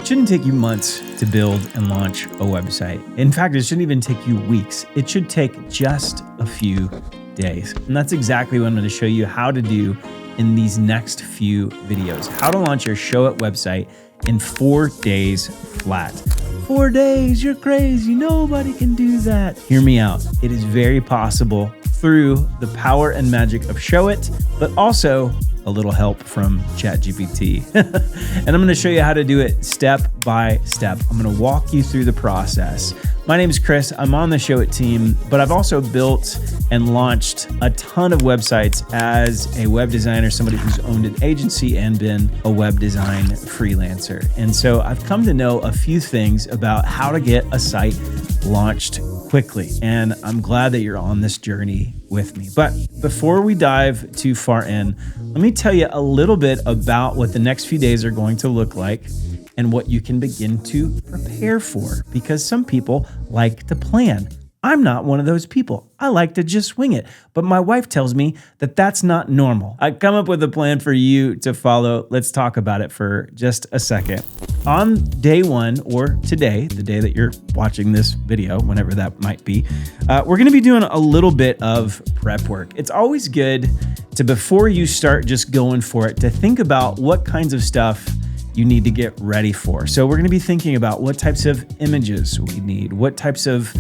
It shouldn't take you months to build and launch a website. In fact, it shouldn't even take you weeks. It should take just a few days. And that's exactly what I'm going to show you how to do in these next few videos. How to launch your Showit website in 4 days flat. 4 days, you're crazy. Nobody can do that. Hear me out. It is very possible through the power and magic of Showit, but also a little help from ChatGPT. And I'm going to show you how to do it step by step. I'm going to walk you through the process. My name is Chris. I'm on the Showit team, but I've also built and launched a ton of websites as a web designer, somebody who's owned an agency and been a web design freelancer. And so I've come to know a few things about how to get a site launched quickly. And I'm glad that you're on this journey with me. But before we dive too far in, let me tell you a little bit about what the next few days are going to look like and what you can begin to prepare for, because some people like to plan. I'm not one of those people. I like to just wing it. But my wife tells me that that's not normal. I come up with a plan for you to follow. Let's talk about it for just a second. On day one, or today, the day that you're watching this video, whenever that might be, we're going to be doing a little bit of prep work. It's always good to, before you start just going for it, to think about what kinds of stuff you need to get ready for. So we're going to be thinking about what types of images we need, what types of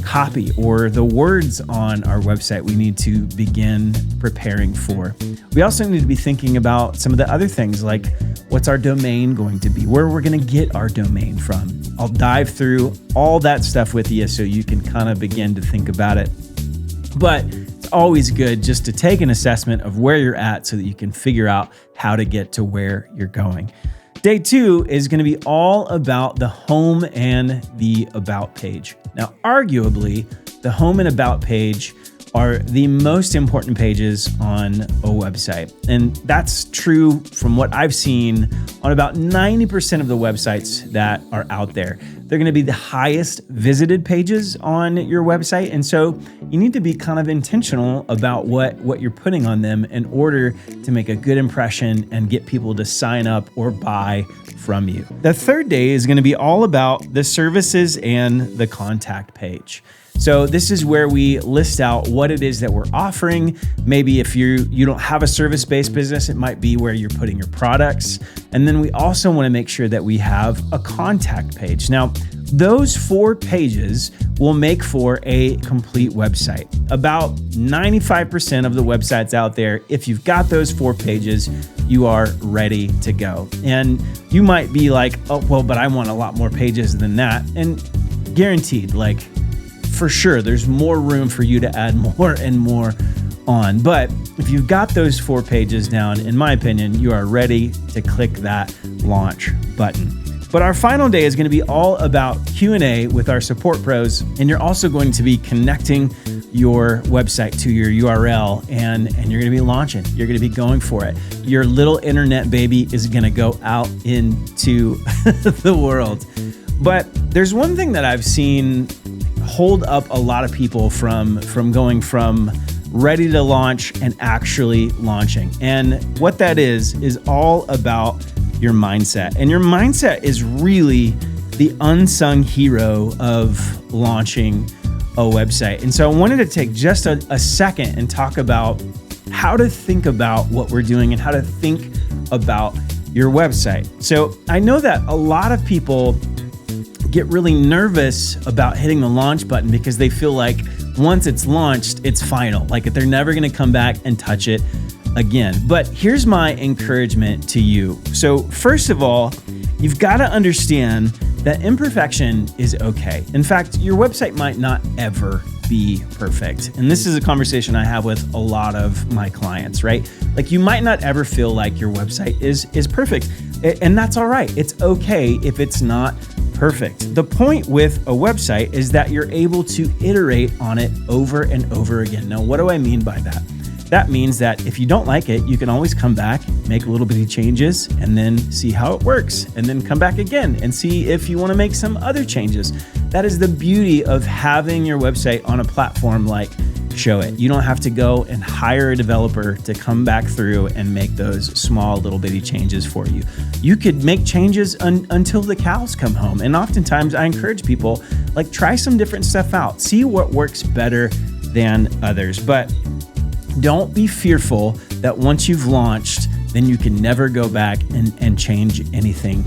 copy or the words on our website we need to begin preparing for. We also need to be thinking about some of the other things, like what's our domain going to be, where we're going to get our domain from. I'll dive through all that stuff with you so you can kind of begin to think about it. But it's always good just to take an assessment of where you're at so that you can figure out how to get to where you're going. Day two is going to be all about the home and the about page. Now, arguably, the home and about page are the most important pages on a website. And that's true from what I've seen on about 90% of the websites that are out there. They're going to be the highest visited pages on your website. And so you need to be kind of intentional about what you're putting on them in order to make a good impression and get people to sign up or buy from you. The third day is going to be all about the services and the contact page. So this is where we list out what it is that we're offering. Maybe if you don't have a service-based business, it might be where you're putting your products. And then we also want to make sure that we have a contact page. Now, those 4 pages will make for a complete website. About 95% of the websites out there, if you've got those 4 pages, you are ready to go. And you might be like, oh, well, but I want a lot more pages than that. And guaranteed, like, for sure, there's more room for you to add more and more on. But if you've got those 4 pages down, in my opinion, you are ready to click that launch button. But our final day is going to be all about Q&A with our support pros. And you're also going to be connecting your website to your URL and you're going to be launching. You're going to be going for it. Your little internet baby is going to go out into the world. But there's one thing that I've seen hold up a lot of people from going from ready to launch and actually launching. And what that is all about your mindset. And your mindset is really the unsung hero of launching a website. And so I wanted to take just a second and talk about how to think about what we're doing and how to think about your website. So I know that a lot of people get really nervous about hitting the launch button because they feel like once it's launched, it's final. Like they're never going to come back and touch it again. But here's my encouragement to you. So first of all, you've got to understand that imperfection is okay. In fact, your website might not ever be perfect. And this is a conversation I have with a lot of my clients, right? Like you might not ever feel like your website is perfect. And that's all right. It's okay if it's not perfect. The point with a website is that you're able to iterate on it over and over again. Now, what do I mean by that? That means that if you don't like it, you can always come back, make little bitty changes, and then see how it works, and then come back again and see if you want to make some other changes. That is the beauty of having your website on a platform like Showit. You don't have to go and hire a developer to come back through and make those small little bitty changes for you. You could make changes until the cows come home. And oftentimes I encourage people, like, try some different stuff out. See what works better than others. But don't be fearful that once you've launched, then you can never go back and change anything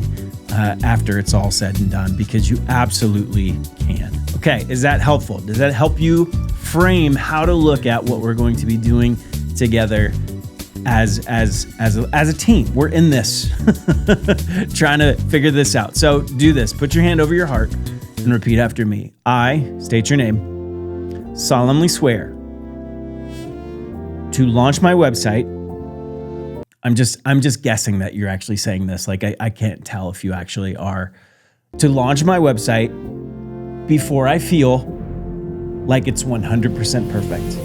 after it's all said and done, because you absolutely can. Okay, is that helpful? Does that help you frame how to look at what we're going to be doing together as a team? We're in this, trying to figure this out. So do this. Put your hand over your heart and repeat after me. I, state your name, solemnly swear to launch my website. I'm just guessing that you're actually saying this. Like, I can't tell if you actually are. To launch my website before I feel like it's 100% perfect.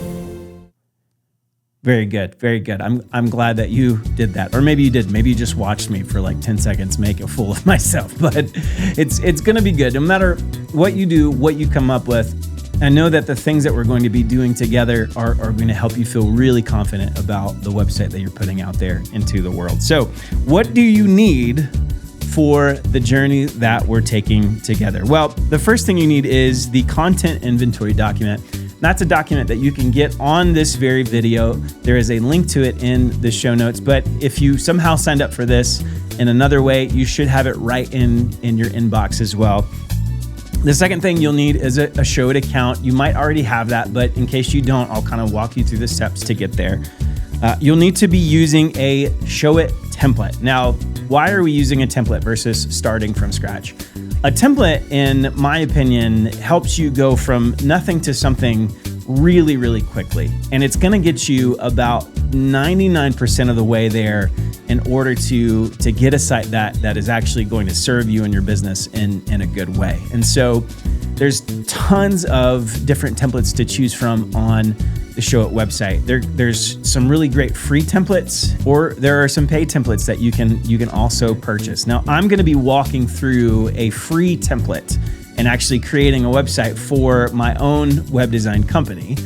Very good. Very good. I'm glad that you did that. Or maybe you did. Maybe you just watched me for like 10 seconds make a fool of myself. But it's going to be good. No matter what you do, what you come up with, I know that the things that we're going to be doing together are going to help you feel really confident about the website that you're putting out there into the world. So what do you need for the journey that we're taking together? Well, the first thing you need is the content inventory document. That's a document that you can get on this very video. There is a link to it in the show notes, but if you somehow signed up for this in another way, you should have it right in your inbox as well. The second thing you'll need is a Showit account. You might already have that, but in case you don't, I'll kind of walk you through the steps to get there. You'll need to be using a Showit template. Now, why are we using a template versus starting from scratch? A template, in my opinion, helps you go from nothing to something really, really quickly. And it's gonna get you about 99% of the way there in order to get a site that is actually going to serve you and your business in a good way. And so there's tons of different templates to choose from on the Showit website. There's some really great free templates, or there are some paid templates that you can also purchase. Now, I'm going to be walking through a free template and actually creating a website for my own web design company.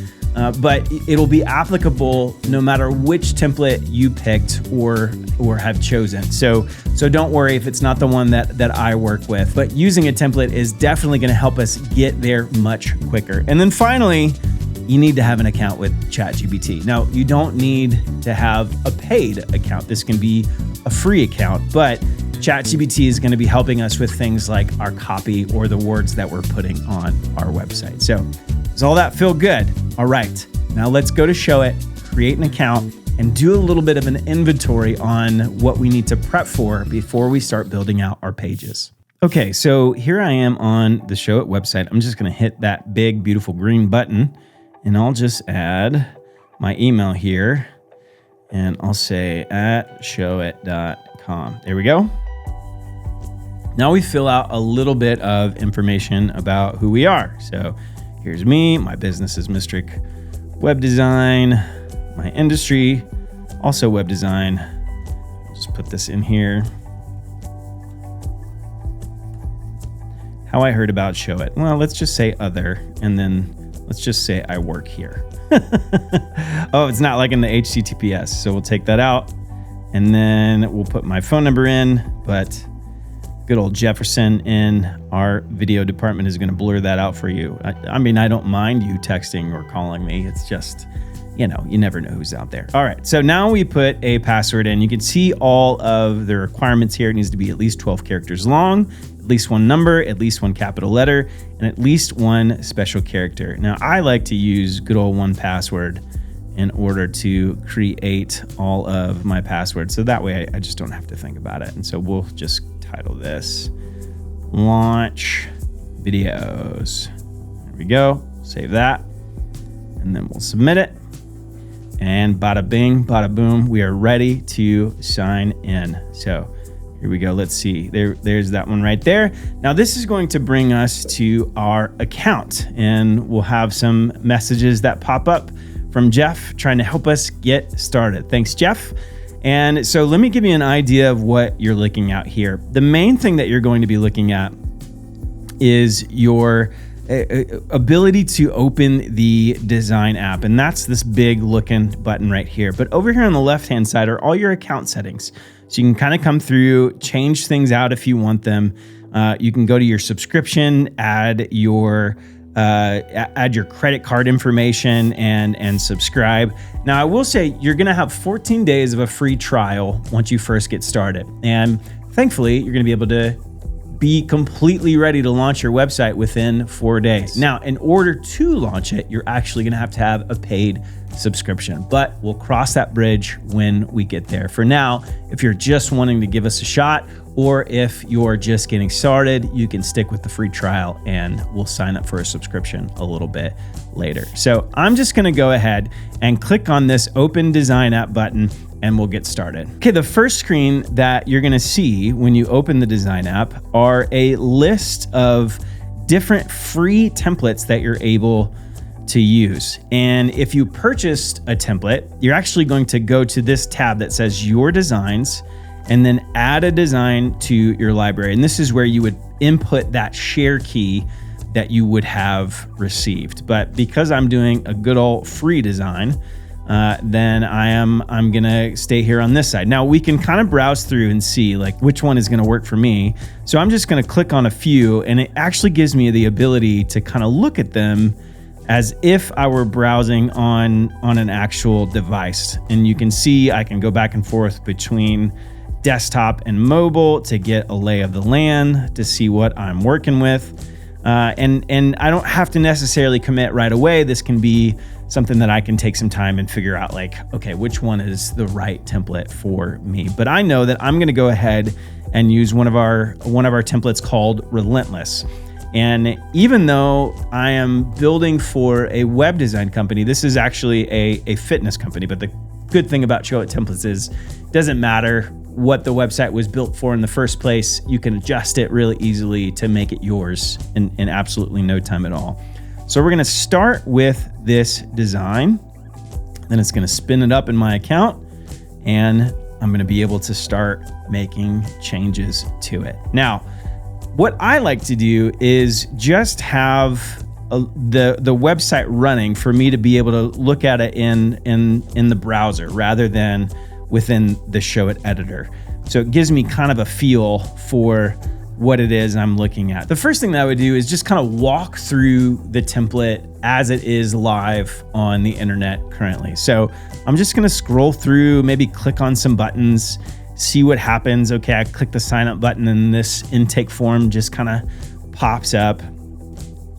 But it'll be applicable no matter which template you picked or have chosen. So don't worry if it's not the one that I work with, but using a template is definitely going to help us get there much quicker. And then finally, you need to have an account with ChatGPT. Now, you don't need to have a paid account. This can be a free account, but ChatGPT is going to be helping us with things like our copy or the words that we're putting on our website. So does all that feel good? All right, now let's go to Showit, create an account, and do a little bit of an inventory on what we need to prep for before we start building out our pages. Okay, so here I am on the Showit website. I'm just gonna hit that big, beautiful green button, and I'll just add my email here, and I'll say @showit.com. There we go. Now we fill out a little bit of information about who we are. So here's me, my business is Mistrick Web Design, my industry, also web design. Just put this in here. How I heard about Showit. Well, let's just say other, and then let's just say I work here. Oh, it's not like in the HTTPS, so we'll take that out. And then we'll put my phone number in, but good old Jefferson in our video department is going to blur that out for you. I mean, I don't mind you texting or calling me. It's just, you never know who's out there. All right, so now we put a password in. You can see all of the requirements here. It needs to be at least 12 characters long, at least one number, at least one capital letter, and at least one special character. Now, I like to use good old 1Password in order to create all of my passwords. So that way I just don't have to think about it. And so we'll just title this Launch Videos. There we go. Save that. And then we'll submit it. And bada bing, bada boom, we are ready to sign in. So here we go. Let's see. There's that one right there. Now this is going to bring us to our account, and we'll have some messages that pop up from Jeff trying to help us get started. Thanks, Jeff. And so let me give you an idea of what you're looking at here. The main thing that you're going to be looking at is your ability to open the design app, and that's this big looking button right here. But over here on the left hand side are all your account settings, so you can kind of come through, change things out if you want them. You can go to your subscription, add your credit card information, and subscribe. Now, I will say you're going to have 14 days of a free trial once you first get started, and thankfully you're going to be able to be completely ready to launch your website within 4 days. Now, in order to launch it, you're actually going to have a paid subscription, but we'll cross that bridge when we get there. For now, if you're just wanting to give us a shot, or if you're just getting started, you can stick with the free trial and we'll sign up for a subscription a little bit later. So I'm just going to go ahead and click on this Open Design App button and we'll get started. Okay, the first screen that you're gonna see when you open the design app are a list of different free templates that you're able to use. And if you purchased a template, you're actually going to go to this tab that says Your Designs, and then add a design to your library. And this is where you would input that share key that you would have received. But because I'm doing a good old free design, then I'm gonna stay here on this side. Now we can kind of browse through and see like which one is gonna work for me. So I'm just gonna click on a few, and it actually gives me the ability to kind of look at them as if I were browsing on an actual device. And you can see I can go back and forth between desktop and mobile to get a lay of the land, to see what I'm working with. And I don't have to necessarily commit right away. This can be something that I can take some time and figure out like, okay, which one is the right template for me. But I know that I'm gonna go ahead and use one of our templates called Relentless. And even though I am building for a web design company, this is actually a fitness company. But the good thing about Showit templates is it doesn't matter what the website was built for in the first place. You can adjust it really easily to make it yours in absolutely no time at all. So we're gonna start with this design, then it's gonna spin it up in my account, and I'm gonna be able to start making changes to it. Now, what I like to do is just have the website running for me to be able to look at it in the browser rather than within the Showit editor. So it gives me kind of a feel for what it is I'm looking at. The first thing that I would do is just kind of walk through the template as it is live on the internet currently. So I'm just gonna scroll through, maybe click on some buttons, see what happens. Okay, I click the sign up button and this intake form just kind of pops up.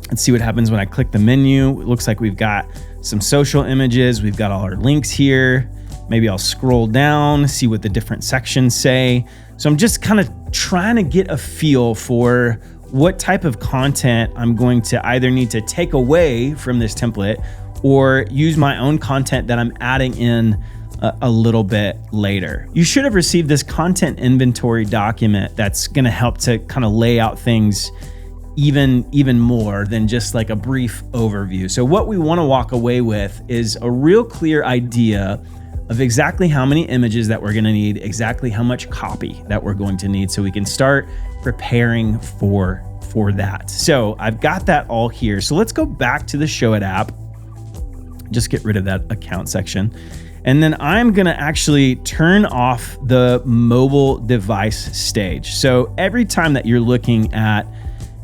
Let's see what happens when I click the menu. It looks like we've got some social images. We've got all our links here. Maybe I'll scroll down, see what the different sections say. So I'm just kind of trying to get a feel for what type of content I'm going to either need to take away from this template or use my own content that I'm adding in a little bit later. You should have received this content inventory document that's gonna help to kind of lay out things even more than just like a brief overview. So what we wanna walk away with is a real clear idea of exactly how many images that we're gonna need, exactly how much copy that we're going to need, so we can start preparing for that. So I've got that all here. So let's go back to the Showit app, just get rid of that account section. And then I'm gonna actually turn off the mobile device stage. So every time that you're looking at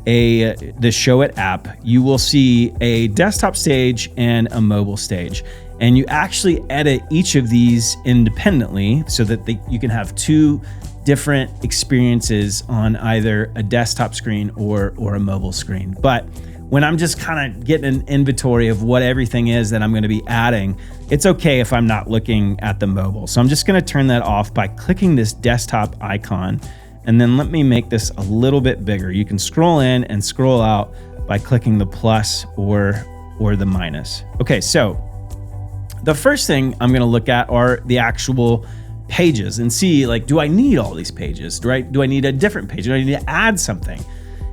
the Showit app, you will see a desktop stage and a mobile stage. And you actually edit each of these independently so that you can have two different experiences on either a desktop screen or a mobile screen. But when I'm just kind of getting an inventory of what everything is that I'm going to be adding, it's okay if I'm not looking at the mobile. So I'm just going to turn that off by clicking this desktop icon. And then let me make this a little bit bigger. You can scroll in and scroll out by clicking the plus or the minus. Okay, so the first thing I'm gonna look at are the actual pages and see, like, do I need all these pages? Do I need a different page? Do I need to add something?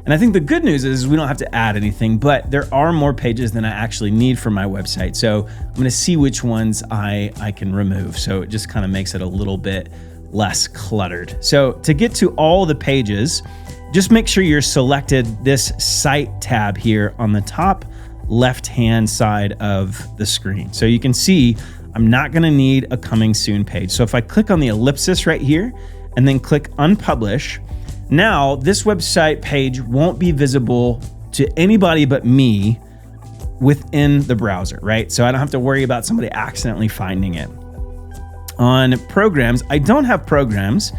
And I think the good news is we don't have to add anything, but there are more pages than I actually need for my website. So I'm gonna see which ones I can remove. So it just kind of makes it a little bit less cluttered. So to get to all the pages, just make sure you're selected this site tab here on the top left-hand side of the screen. So you can see I'm not gonna need a coming soon page. So if I click on the ellipsis right here and then click unpublish, now this website page won't be visible to anybody but me within the browser, right? So I don't have to worry about somebody accidentally finding it. On programs, I don't have programs,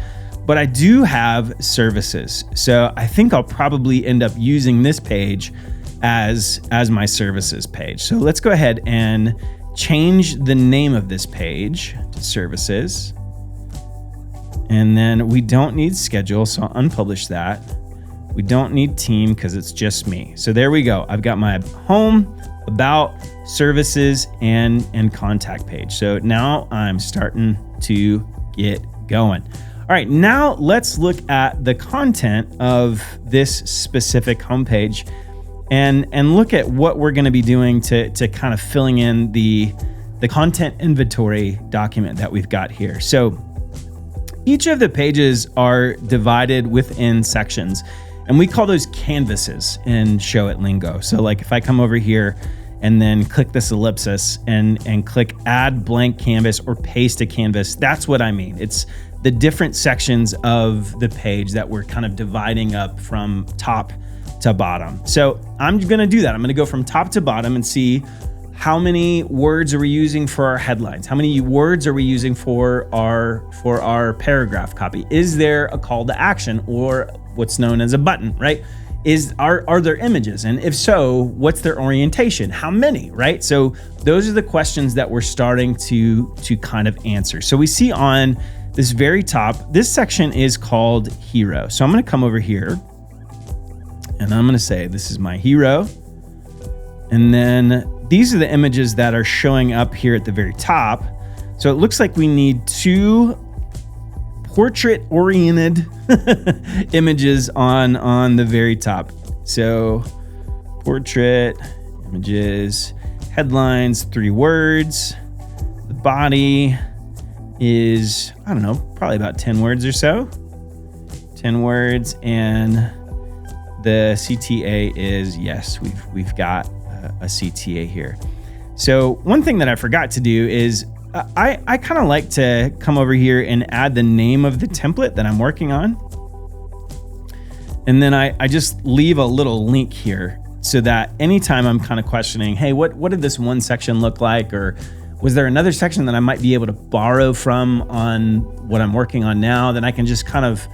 but I do have services. So I think I'll probably end up using this page as my services page. So let's go ahead and change the name of this page to services. And then we don't need schedule, so I'll unpublish that. We don't need team because it's just me. So there we go. I've got my home, about, services, and contact page. So now I'm starting to get going. All right, now let's look at the content of this specific homepage and look at what we're gonna be doing to kind of filling in the content inventory document that we've got here. So each of the pages are divided within sections, and we call those canvases in Showit lingo. So like if I come over here and then click this ellipsis and click add blank canvas or paste a canvas, that's what I mean. It's the different sections of the page that we're kind of dividing up from top to bottom. So I'm gonna do that. I'm gonna go from top to bottom and see how many words are we using for our headlines? How many words are we using for our paragraph copy? Is there a call to action or what's known as a button, right? Are there images? And if so, what's their orientation? How many, right? So those are the questions that we're starting to kind of answer. So we see on this very top, this section is called hero. So I'm gonna come over here and I'm gonna say, this is my hero. And then these are the images that are showing up here at the very top. So it looks like we need 2 portrait-oriented images on the very top. So portrait, images, headlines, 3 words. The body is, I don't know, probably about 10 words or so. 10 words, and the CTA is, yes, we've got a CTA here. So one thing that I forgot to do is I kind of like to come over here and add the name of the template that I'm working on. And then I just leave a little link here so that anytime I'm kind of questioning, hey, what did this one section look like? Or was there another section that I might be able to borrow from on what I'm working on now? Then I can just kind of,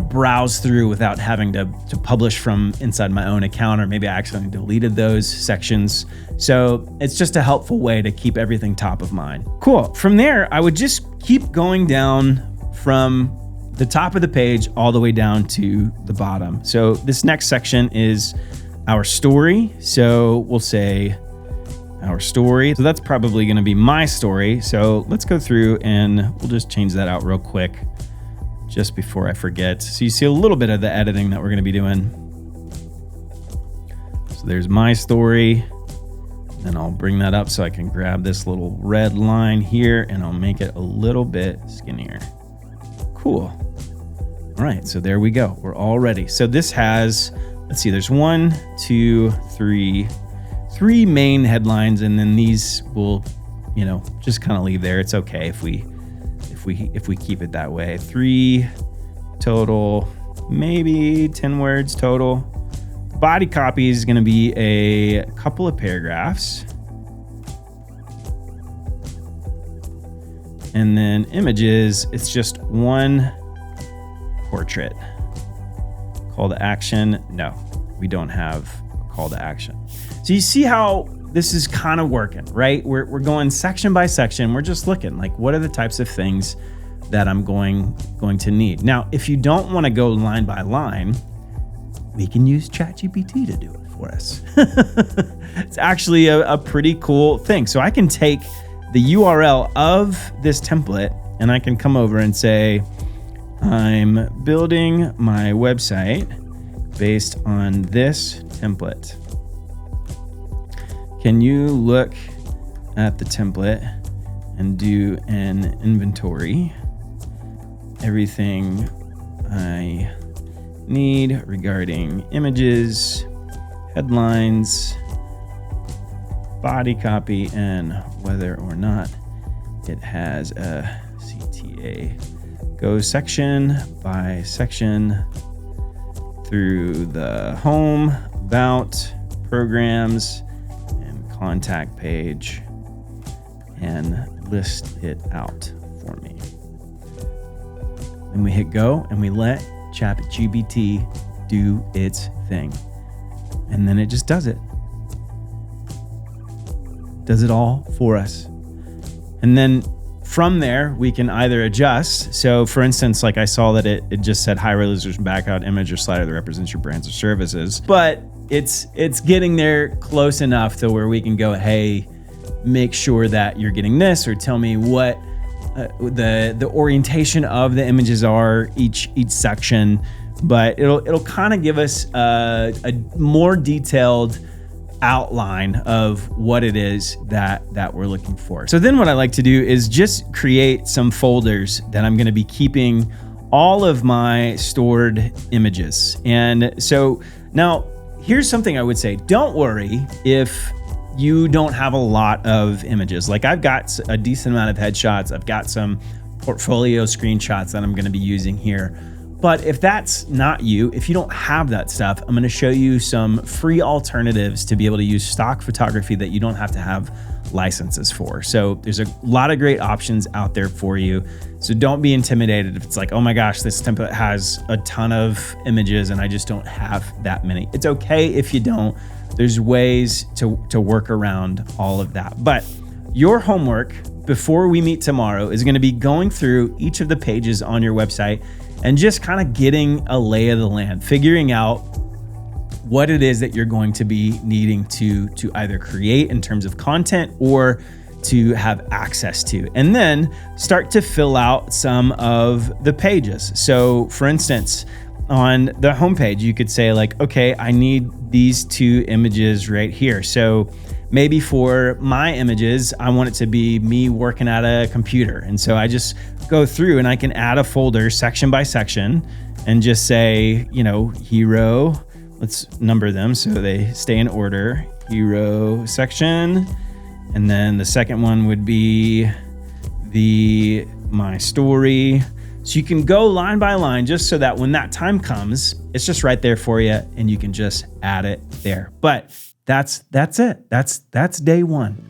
browse through without having to publish from inside my own account, or maybe I accidentally deleted those sections. So it's just a helpful way to keep everything top of mind. Cool. From there, I would just keep going down from the top of the page all the way down to the bottom. So this next section is our story. So we'll say our story. So that's probably going to be my story. So let's go through and we'll just change that out real quick just before I forget. So you see a little bit of the editing that we're going to be doing. So there's my story. Then I'll bring that up so I can grab this little red line here and I'll make it a little bit skinnier. Cool. All right, so there we go. We're all ready. So this has, let's see, there's 1, 2, 3 main headlines, and then these will, just kind of leave there. It's okay if we keep it that way. 3 total, maybe 10 words total. Body copy is going to be a couple of paragraphs. And then images, it's just 1 portrait. Call to action, no, we don't have a call to action. So you see how this is kind of working, right? We're going section by section. We're just looking like, what are the types of things that I'm going to need? Now, if you don't want to go line by line, we can use ChatGPT to do it for us. It's actually a pretty cool thing. So I can take the URL of this template and I can come over and say, I'm building my website based on this template. Can you look at the template and do an inventory? Everything I need regarding images, headlines, body copy, and whether or not it has a CTA. Go section by section through the home, about, programs, and contact page, and list it out for me. Then we hit go and we let ChatGPT do its thing. And then it just does it. Does it all for us. And then from there, we can either adjust. So for instance, like I saw that it just said high resolution background image or slider that represents your brands or services. But it's getting there close enough to where we can go, hey, make sure that you're getting this, or tell me what the orientation of the images are each section. But it'll kind of give us a more detailed outline of what it is that we're looking for. So then what I like to do is just create some folders that I'm going to be keeping all of my stored images. And so now here's something I would say. Don't worry if you don't have a lot of images. Like I've got a decent amount of headshots. I've got some portfolio screenshots that I'm going to be using here. But if that's not you, if you don't have that stuff, I'm going to show you some free alternatives to be able to use stock photography that you don't have to have licenses for. So there's a lot of great options out there for you. So don't be intimidated if it's like, oh my gosh, this template has a ton of images and I just don't have that many. It's okay if you don't. There's ways to work around all of that. But your homework before we meet tomorrow is going to be going through each of the pages on your website and just kind of getting a lay of the land, figuring out what it is that you're going to be needing to either create in terms of content or to have access to, and then start to fill out some of the pages. So for instance, on the homepage, you could say like, okay, I need these 2 images right here. So maybe for my images, I want it to be me working at a computer. And so I just go through and I can add a folder section by section and just say, you know, hero, let's number them so they stay in order. Hero section. And then the second one would be my story. So you can go line by line just so that when that time comes, it's just right there for you and you can just add it there. But that's it. That's day one.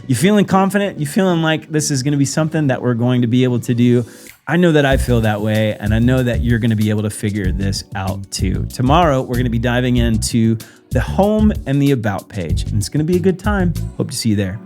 You feeling confident? You feeling like this is going to be something that we're going to be able to do? I know that I feel that way, and I know that you're going to be able to figure this out too. Tomorrow, we're going to be diving into the home and the about page, and it's going to be a good time. Hope to see you there.